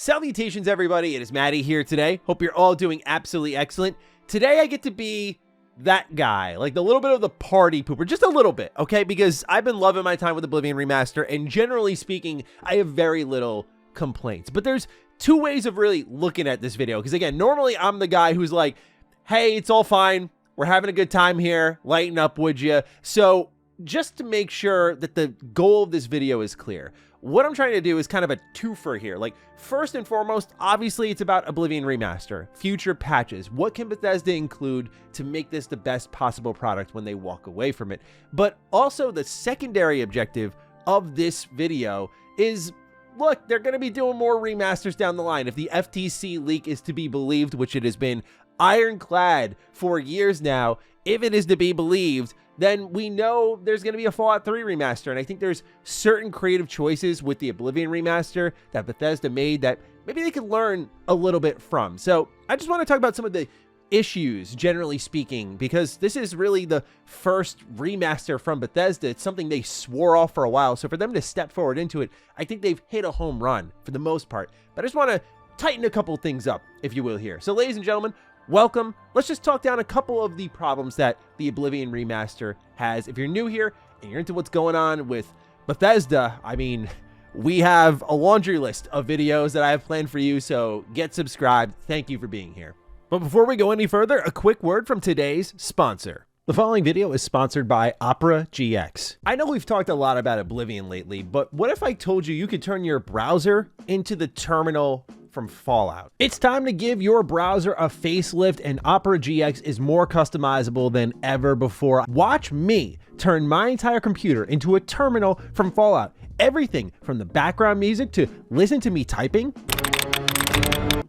Salutations, everybody. It is Matty here today. Hope you're all doing absolutely excellent. Today, I get to be that guy, like the little bit of the party pooper, just a little bit, okay? Because I've been loving my time with Oblivion Remastered, and generally speaking, I have very little complaints. But there's two ways of really looking at this video, because again, normally I'm the guy who's like, hey, it's all fine. We're having a good time here. Lighten up, would you? So just to make sure that the goal of this video is clear, what I'm trying to do is kind of a twofer here. Like, first and foremost, obviously it's about Oblivion Remaster, future patches. What can Bethesda include to make this the best possible product when they walk away from it? But also the secondary objective of this video is, look, they're going to be doing more remasters down the line. If the FTC leak is to be believed, which it has been ironclad for years now, if it is to be believed, then we know there's going to be a Fallout 3 remaster. And I think there's certain creative choices with the Oblivion remaster that Bethesda made that maybe they could learn a little bit from. So I just want to talk about some of the issues, generally speaking, because this is really the first remaster from Bethesda. It's something they swore off for a while. So for them to step forward into it, I think they've hit a home run for the most part. But I just want to tighten a couple things up, if you will, here. So ladies and gentlemen, welcome. Let's just talk down a couple of the problems that the Oblivion Remaster has. If you're new here and you're into what's going on with Bethesda, I mean, we have a laundry list of videos that I have planned for you, so get subscribed. Thank you for being here. But before we go any further, a quick word from today's sponsor. The following video is sponsored by Opera GX. I know we've talked a lot about Oblivion lately, but what if I told you you could turn your browser into the terminal from Fallout? It's time to give your browser a facelift, and Opera GX is more customizable than ever before. Watch me turn my entire computer into a terminal from Fallout. Everything from the background music to listen to me typing,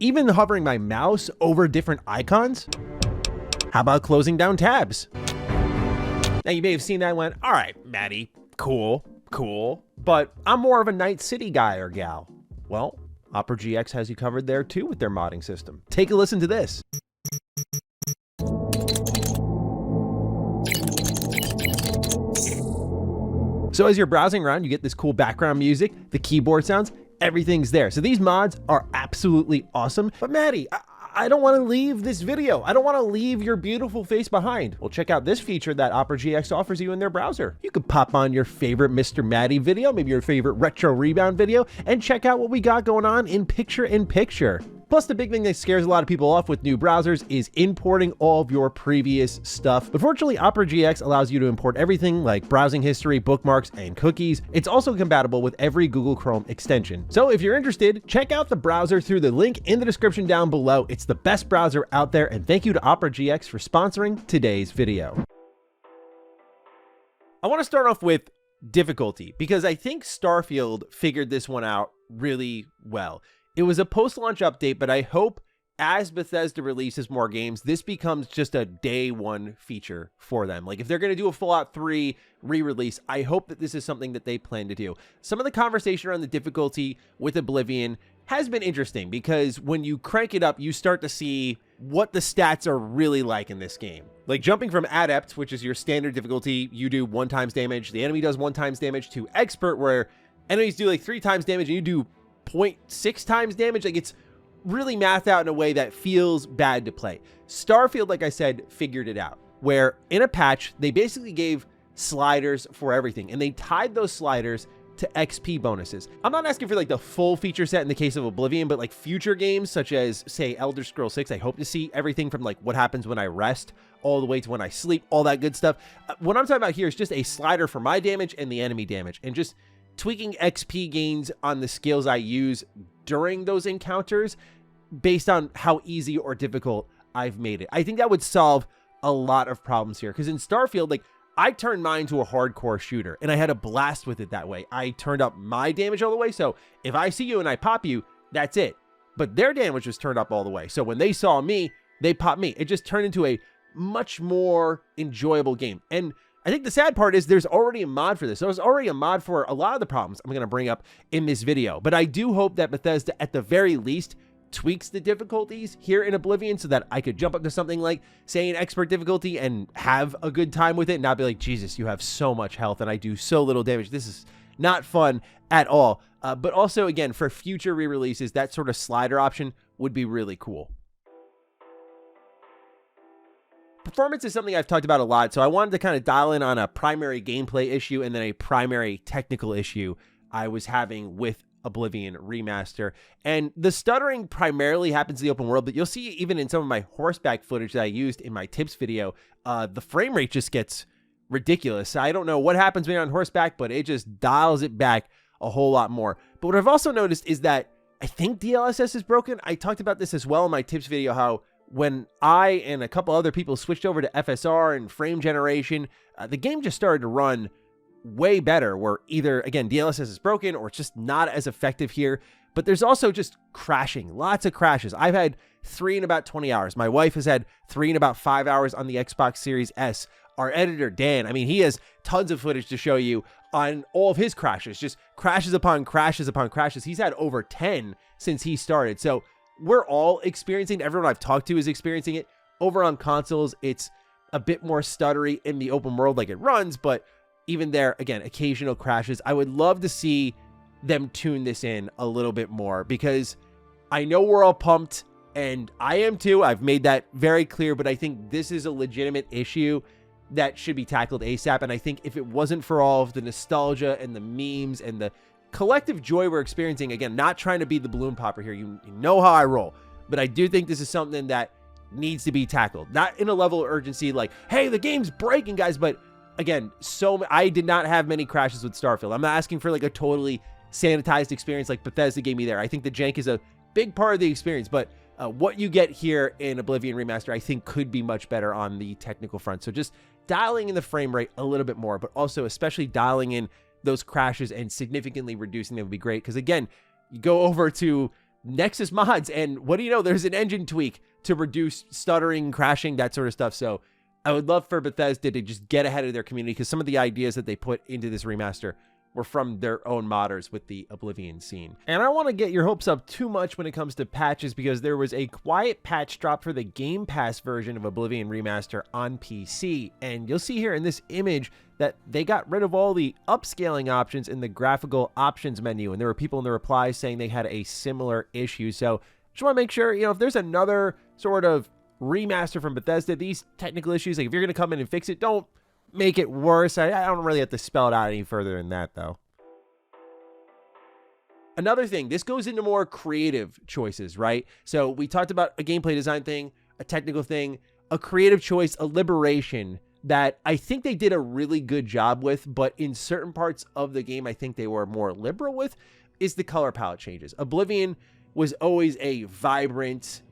even hovering my mouse over different icons. How about closing down tabs? Now you may have seen that and went, all right, Matty, cool, but I'm more of a Night City guy or gal. Well, Opera GX has you covered there too with their modding system. Take a listen to this. So as you're browsing around, you get this cool background music, the keyboard sounds, everything's there. So these mods are absolutely awesome. But Matty, I don't want to leave this video. I don't want to leave your beautiful face behind. Well, check out this feature that Opera GX offers you in their browser. You could pop on your favorite Mr. Matty video, maybe your favorite retro rebound video, and check out what we got going on in picture-in-picture. Plus, the big thing that scares a lot of people off with new browsers is importing all of your previous stuff. But fortunately, Opera GX allows you to import everything like browsing history, bookmarks, and cookies. It's also compatible with every Google Chrome extension. So if you're interested, check out the browser through the link in the description down below. It's the best browser out there, and thank you to Opera GX for sponsoring today's video. I want to start off with difficulty, because I think Starfield figured this one out really well. It was a post-launch update, but I hope as Bethesda releases more games, this becomes just a day one feature for them. Like if they're going to do a Fallout 3 re-release, I hope that this is something that they plan to do. Some of the conversation around the difficulty with Oblivion has been interesting, because when you crank it up, you start to see what the stats are really like in this game. Like jumping from Adept, which is your standard difficulty, you do 1 times damage, the enemy does 1 times damage, to Expert, where enemies do like 3 times damage and you do 0.6 times damage. Like it's really mathed out in a way that feels bad to play. Starfield, like I said, figured it out, where in a patch, they basically gave sliders for everything, and they tied those sliders to XP bonuses. I'm not asking for like the full feature set in the case of Oblivion, but like future games such as, say, Elder Scrolls 6, I hope to see everything from like what happens when I rest all the way to when I sleep, all that good stuff. What I'm talking about here is just a slider for my damage and the enemy damage, and just tweaking XP gains on the skills I use during those encounters based on how easy or difficult I've made it. I think that would solve a lot of problems here, because in Starfield, like I turned mine to a hardcore shooter and I had a blast with it that way. I turned up my damage all the way, so if I see you and I pop you, that's it. But their damage was turned up all the way, so when they saw me, they popped me. It just turned into a much more enjoyable game. And I think the sad part is there's already a mod for this. There's already a mod for a lot of the problems I'm going to bring up in this video. But I do hope that Bethesda, at the very least, tweaks the difficulties here in Oblivion so that I could jump up to something like, say, an expert difficulty and have a good time with it, and not be like, Jesus, you have so much health and I do so little damage. This is not fun at all. But also, again, for future re-releases, that sort of slider option would be really cool. Performance is something I've talked about a lot, so I wanted to kind of dial in on a primary gameplay issue and then a primary technical issue I was having with Oblivion Remaster. And the stuttering primarily happens in the open world, but you'll see even in some of my horseback footage that I used in my tips video, the frame rate just gets ridiculous. I don't know what happens when you're on horseback, but it just dials it back a whole lot more. But what I've also noticed is that I think DLSS is broken. I talked about this as well in my tips video, how when I and a couple other people switched over to FSR and frame generation, the game just started to run way better, where either, again, DLSS is broken or it's just not as effective here. But there's also just crashing, lots of crashes. I've had 3 in about 20 hours. My wife has had 3 in about 5 hours on the Xbox Series S. Our editor, Dan, I mean, he has tons of footage to show you on all of his crashes, just crashes upon crashes upon crashes. He's had over 10 since he started. So we're all experiencing, everyone I've talked to is experiencing it. Over on consoles, it's a bit more stuttery in the open world, like it runs, but even there, again, occasional crashes. I would love to see them tune this in a little bit more, because I know we're all pumped, and I am too. I've made that very clear, but I think this is a legitimate issue that should be tackled ASAP. And I think if it wasn't for all of the nostalgia and the memes and the collective joy we're experiencing, again, not trying to be the balloon popper here, you know how I roll, but I do think this is something that needs to be tackled, not in a level of urgency like, hey, the game's breaking, guys, but again, I did not have many crashes with Starfield. I'm not asking for like a totally sanitized experience like Bethesda gave me there. I think the jank is a big part of the experience, but what you get here in Oblivion Remaster, I think, could be much better on the technical front. So just dialing in the frame rate a little bit more, but also especially dialing in those crashes and significantly reducing them would be great. Because again, you go over to Nexus Mods and what do you know, there's an engine tweak to reduce stuttering, crashing, that sort of stuff. So I would love for Bethesda to just get ahead of their community, because some of the ideas that they put into this remaster were from their own modders with the Oblivion scene. And I don't want to get your hopes up too much when it comes to patches, because there was a quiet patch drop for the Game Pass version of Oblivion Remaster on PC. And you'll see here in this image that they got rid of all the upscaling options in the graphical options menu. And there were people in the replies saying they had a similar issue. So just want to make sure, if there's another sort of remaster from Bethesda, these technical issues, like if you're going to come in and fix it, don't make it worse. I don't really have to spell it out any further than that, though. Another thing, this goes into more creative choices, right? So we talked about a gameplay design thing, a technical thing, a creative choice, a liberation that I think they did a really good job with, but in certain parts of the game, I think they were more liberal with, is the color palette changes. Oblivion was always a vibrant,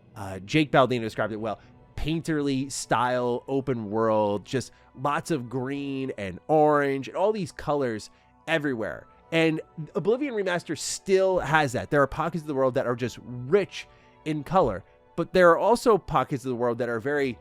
Jake Baldino described it well, painterly style open world, just lots of green and orange and all these colors everywhere. And Oblivion Remaster still has that. There are pockets of the world that are just rich in color, but there are also pockets of the world that are very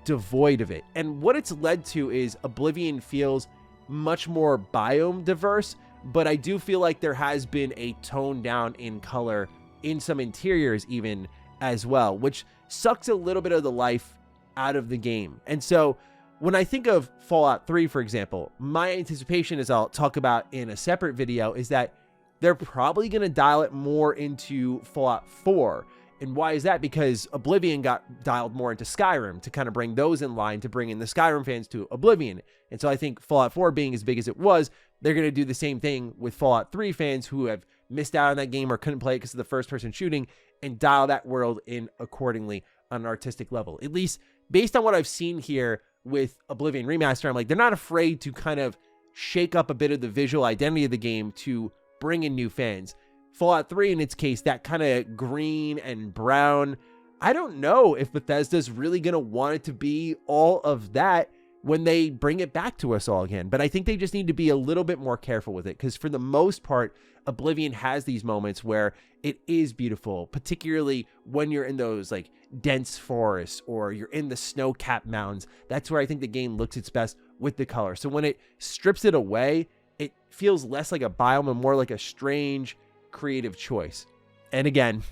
devoid of it. And what it's led to is Oblivion feels much more biome diverse, but I do feel like there has been a tone down in color in some interiors even as well, which sucks a little bit of the life out of the game. And so when I think of Fallout 3, for example, my anticipation, as I'll talk about in a separate video, is that they're probably going to dial it more into Fallout 4. And why is that? Because Oblivion got dialed more into Skyrim to kind of bring those in line, to bring in the Skyrim fans to Oblivion. And so I think Fallout 4 being as big as it was, they're going to do the same thing with Fallout 3 fans who have missed out on that game or couldn't play it because of the first-person shooting, and dial that world in accordingly on an artistic level. At least based on what I've seen here with Oblivion Remaster, I'm like, they're not afraid to kind of shake up a bit of the visual identity of the game to bring in new fans. Fallout 3, in its case, that kind of green and brown, I don't know if Bethesda's really going to want it to be all of that when they bring it back to us all again. But I think they just need to be a little bit more careful with it, because for the most part, Oblivion has these moments where it is beautiful, particularly when you're in those like dense forests or you're in the snow-capped mountains. That's where I think the game looks its best with the color. So when it strips it away, it feels less like a biome and more like a strange creative choice. And again,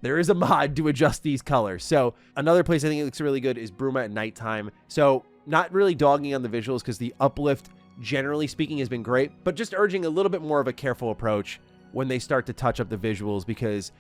there is a mod to adjust these colors. So another place I think it looks really good is Bruma at nighttime. So not really dogging on the visuals, because the uplift generally speaking, has been great, but just urging a little bit more of a careful approach when they start to touch up the visuals, because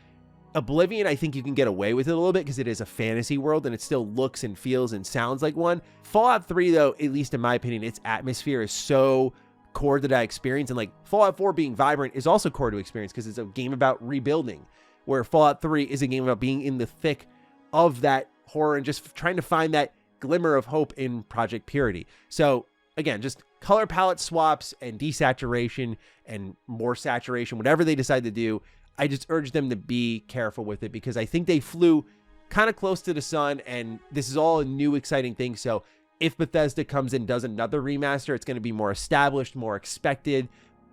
Oblivion, I think you can get away with it a little bit because it is a fantasy world and it still looks and feels and sounds like one. Fallout 3, though, at least in my opinion, its atmosphere is so core to that experience. And like Fallout 4 being vibrant is also core to experience because it's a game about rebuilding, where Fallout 3 is a game about being in the thick of that horror and just trying to find that glimmer of hope in Project Purity. So again, just color palette swaps and desaturation and more saturation, whatever they decide to do. I just urge them to be careful with it because I think they flew kind of close to the sun, and this is all a new exciting thing. So if Bethesda comes in, does another remaster, it's going to be more established, more expected,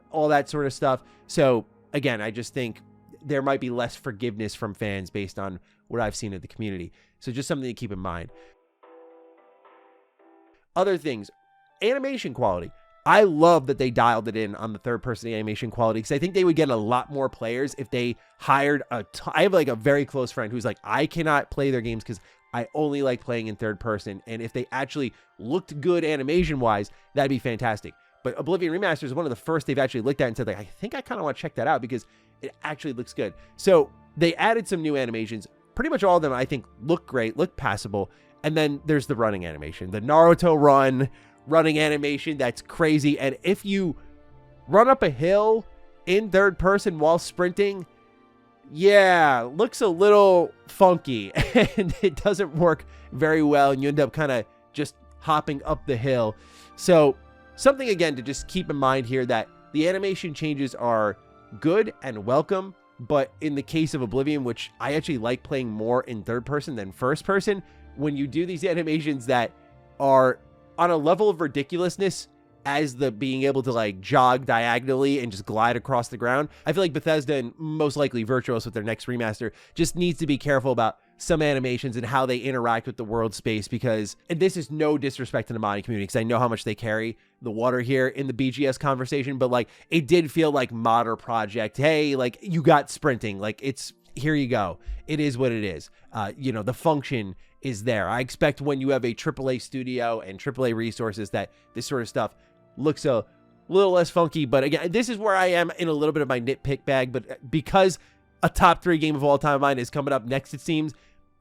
all that sort of stuff. So again, I just think there might be less forgiveness from fans based on what I've seen in the community. So just something to keep in mind. Other things, animation quality. I love that they dialed it in on the third-person animation quality because I think they would get a lot more players if they hired I have like a very close friend who's like, I cannot play their games because I only like playing in third person. And if they actually looked good animation-wise, that'd be fantastic. But Oblivion Remastered is one of the first they've actually looked at and said, like, I think I kind of want to check that out because it actually looks good. So they added some new animations. Pretty much all of them, I think, look great, look passable. And then there's the running animation, the Naruto running animation. That's crazy. And if you run up a hill in third person while sprinting, yeah, looks a little funky and it doesn't work very well. And you end up kind of just hopping up the hill. So something, again, to just keep in mind here, that the animation changes are good and welcome. But in the case of Oblivion, which I actually like playing more in third person than first person, when you do these animations that are on a level of ridiculousness as the being able to like jog diagonally and just glide across the ground, I feel like Bethesda, and most likely Virtuos with their next remaster, just needs to be careful about some animations and how they interact with the world space, because, and this is no disrespect to the modding community because I know how much they carry the water here in the BGS conversation, but like it did feel like modder project. Hey, like you got sprinting, like it's, here you go. It is what it is. You know, the function is there. I expect when you have a AAA studio and AAA resources that this sort of stuff looks a little less funky. But again, this is where I am in a little bit of my nitpick bag. But because a top 3 game of all time of mine is coming up next, it seems,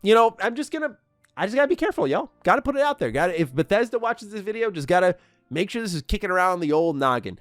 you know, I just gotta be careful, y'all. Gotta put it out there. If Bethesda watches this video, just gotta make sure this is kicking around the old noggin.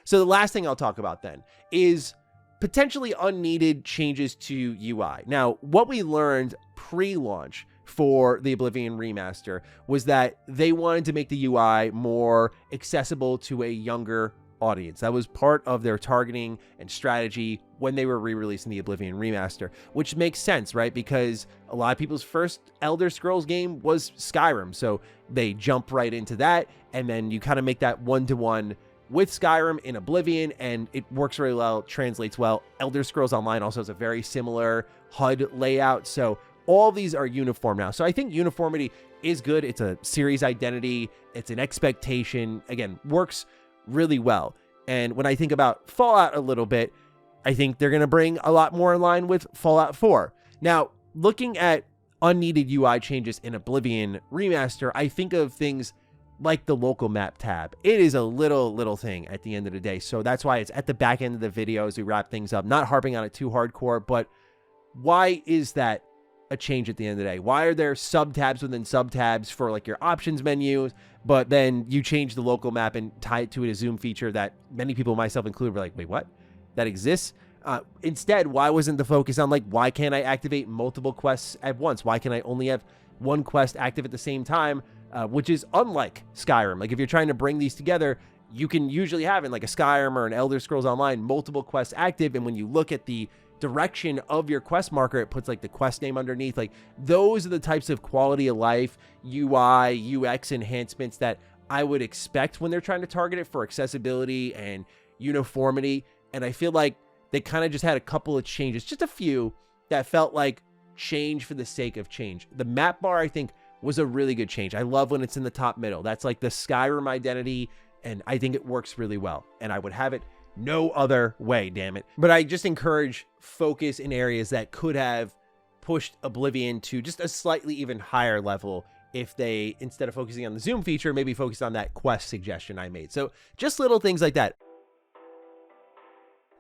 So the last thing I'll talk about then is potentially unneeded changes to UI. Now, what we learned pre-launch for the Oblivion Remaster was that they wanted to make the UI more accessible to a younger audience. That was part of their targeting and strategy when they were re-releasing the Oblivion Remaster, which makes sense, right? Because a lot of people's first Elder Scrolls game was Skyrim, so they jump right into that, and then you kind of make that one-to-one with Skyrim in Oblivion, and it works really well, translates well. Elder Scrolls Online also has a very similar HUD layout, so all these are uniform now. So I think uniformity is good. It's a series identity. It's an expectation. Again, works really well. And when I think about Fallout a little bit, I think they're going to bring a lot more in line with Fallout 4. Now, looking at unneeded UI changes in Oblivion Remaster, I think of things like the local map tab. It is a little thing at the end of the day. So that's why it's at the back end of the video as we wrap things up. Not harping on it too hardcore, but why is that a change at the end of the day? Why are there sub-tabs within sub-tabs for like your options menu, but then you change the local map and tie it to a zoom feature that many people, myself included, were like, wait, what? That exists? Instead, why wasn't the focus on like, why can't I activate multiple quests at once? Why can I only have one quest active at the same time? Which is unlike Skyrim. Like if you're trying to bring these together, you can usually have in like a Skyrim or an Elder Scrolls Online multiple quests active, and when you look at the direction of your quest marker, it puts like the quest name underneath. Like those are the types of quality of life, UI, UX enhancements that I would expect when they're trying to target it for accessibility and uniformity. And I feel like they kind of just had a couple of changes, just a few, that felt like change for the sake of change. The map bar, I think, was a really good change. I love when it's in the top middle. That's like the Skyrim identity, and I think it works really well. And I would have it no other way, damn it. But I just encourage focus in areas that could have pushed Oblivion to just a slightly even higher level if they, instead of focusing on the zoom feature, maybe focus on that quest suggestion I made. So just little things like that.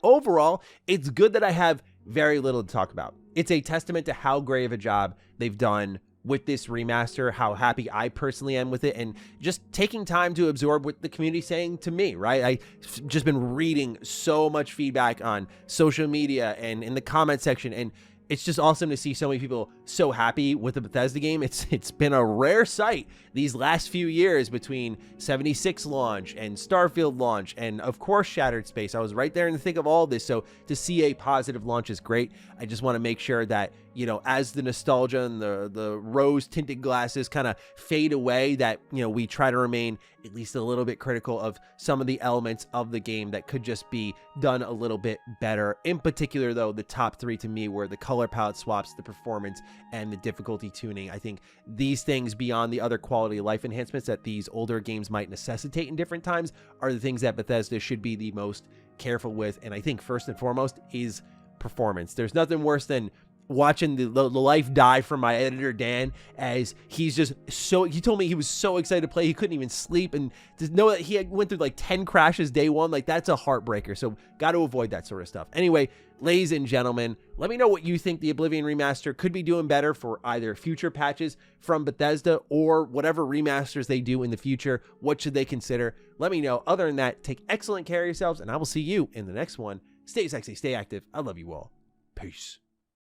Overall, it's good that I have very little to talk about. It's a testament to how great of a job they've done with this remaster, how happy I personally am with it, and just taking time to absorb what the community saying to me, right? I've just been reading so much feedback on social media and in the comment section, and it's just awesome to see so many people so happy with the Bethesda game. It's been a rare sight these last few years between 76 launch and Starfield launch and of course Shattered Space. I was right there in the thick of all this, so to see a positive launch is great. I just want to make sure that, you know, as the nostalgia and the rose tinted glasses kind of fade away, that, you know, we try to remain at least a little bit critical of some of the elements of the game that could just be done a little bit better. In particular, though, the top three to me were the color palette swaps, the performance, and the difficulty tuning. I think these things, beyond the other quality of life enhancements that these older games might necessitate in different times, are the things that Bethesda should be the most careful with. And I think first and foremost is performance. There's nothing worse than watching the life die from my editor Dan, as he's just so, he told me he was so excited to play he couldn't even sleep, and to know that he went through like 10 crashes day one, like that's a heartbreaker. So got to avoid that sort of stuff. Anyway, ladies and gentlemen, let me know what you think the Oblivion Remaster could be doing better for either future patches from Bethesda or whatever remasters they do in the future. What should they consider? Let me know. Other than that, take excellent care of yourselves, and I will see you in the next one. Stay sexy, stay active. I love you all. Peace.